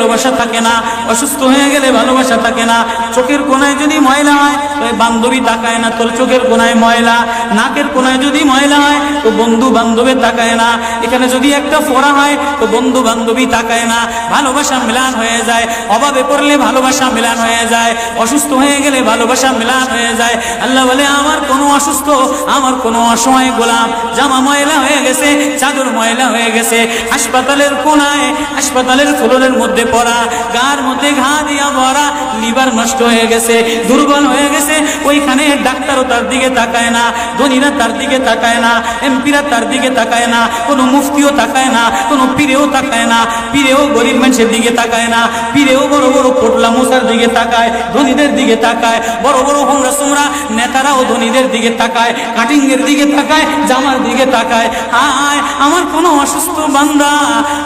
ভালোবাসা থাকে না, অসুস্থ হয়ে গেলে ভালোবাসা থাকে না। চোখের কোণায় যদি ময়লা হয় তো বান্ধবী তাকায় না, তোর চোখের কোণায় ময়লা। নাকের কোণায় যদি ময়লা হয় তো বন্ধু বান্ধবী তাকায় না। এখানে যদি একটা ফোড়া হয় তো বন্ধু বান্ধবী তাকায় না। ভালোবাসা মিলান হয়ে যায়, অভাবে পড়লে ভালোবাসা মিলান হয়ে যায়, অসুস্থ হয়ে গেলে ভালোবাসা মিলান হয়ে যায়। আল্লাহ বলে আমার কোনো অসুস্থ, আমার কোনো অসহায় গোলাম জামা ময়লা হয়ে গেছে, চাদর ময়লা হয়ে গেছে, হাসপাতালের কোণায়, হাসপাতালের ফ্লোরের মধ্যে পড়া, গার মধ্যে ঘা দিয়া ভরা, লিভার নষ্ট হয়ে গেছে, দুর্বল হয়ে গেছে, ওইখানে ডাক্তারও তার দিকে তাকায় না, ধনীরা তার দিকে তাকায় না, এমপিরা তার দিকে তাকায় না, কোনো মুফতিও তাকায় না, কোনো পীরেও তাকায় না, পীরেও গরিব মানুষের দিকে তাকায় না, পীরেও বড় বড় পোটলা মশার দিকে তাকায়, ধনীদের দিকে তাকায়, বড় বড় হোমরা সোমরা নেতারাও ধনীদের দিকে তাকায়, কাটিং এর দিকে তাকায়, জামার দিকে তাকায়। হায় আমার কোনো অসুস্থ বান্দা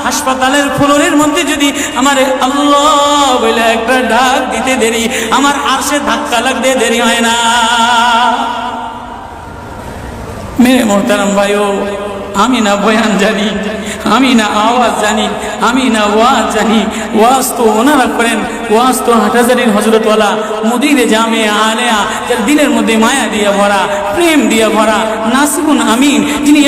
হাসপাতালের ফ্লোরের মধ্যে যদি আমার আল্লাহ বলে একটা ডাক দিতে দেরি, আমার আরশে ধাক্কা লাগতে দেরি হয় না। মেরে মোহতারাম ভাইও, আমি না বয়ান জানি, আমি না আওয়াজ জানি, আমি না ওয়াজ জানি, ওয়াজ তো ওনারা করেন, ওয়াজ তো হাটহাজারীর হযরতওয়ালা মুদিরে জামে আলেয়া, যার দিলের মধ্যে মায়া দিয়া ভরা, প্রেম দিয়া ভরা, নাসিকুন আমিন, যিনি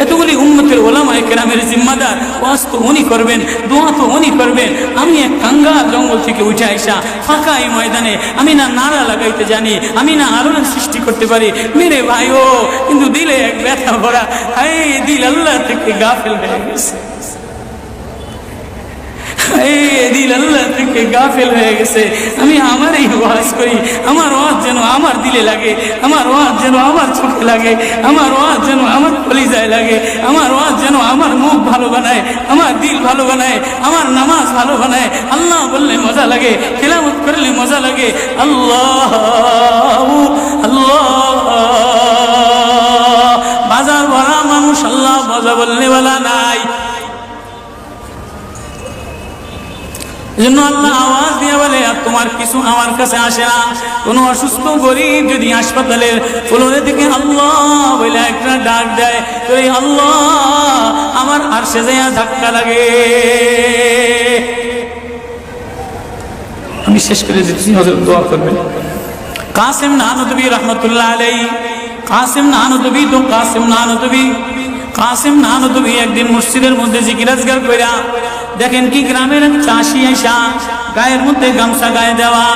এতগুলি উম্মতের ওলামায়ে কেরামের জিম্মাদার। ওয়াজ তো উনি করবেন, দোয়া তো উনি করবেন। আমি এক কাঙ্গাল জঙ্গল থেকে উঠে আইসা ফাঁকা এই ময়দানে আমি না নারা লাগাইতে জানি, আমি না আলোড়ন সৃষ্টি করতে পারি মেরে ভাইও, কিন্তু দিলে এক ব্যথা ভরা। হায় দিল আল্লাহ থেকে গাফিল হয়ে গেছে, দিল আল্লাহ থেকে গাফিল হয়ে গেছে। আমি আমার এই ওয়াজ করি, আমার ওয়াজ যেন আমার দিলে লাগে, আমার ওয়াজ যেন আমার চোখে লাগে, আমার ওয়াজ যেন আমার কলিজায় লাগে, আমার ওয়াজ যেন আমার মুখ ভালো বানায়, আমার দিল ভালো বানায়, আমার নামাজ ভালো বানায়। আল্লাহ বললে মজা লাগে, তেলাওয়াত করলে মজা লাগে। আল্লাহ আল্লাহ, বাজার ভরা মানুষ, আল্লাহ মজা বললে বলা নাই। জন্য আল্লাহ আওয়াজ দিয়ে বলে আর তোমার কিছু আমার কাছে আসে না। কোন অসুস্থ গরিব যদি হাসপাতালের ফ্লোরে থেকে আল্লাহ বলে একটা ডাক দেয়, তো এই আল্লাহ আমার আরশে যাইয়া ধাক্কা লাগে। আমি শেষ করে দিচ্ছি, হযরত দোয়া করবেন। কাসিম নানদবী রহমতুল্লাহ আলাইহি, কাসিম নানদবী তো কাসিম নানদবী একদিন মসজিদের মধ্যে জিকির আজকার কইরা দেখেন কি গ্রামের চাষি আইসা গায়ের মধ্যে গামছা গায়ে দেওয়া,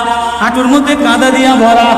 হাঁটুর মধ্যে কাদা দিয়া ভরা,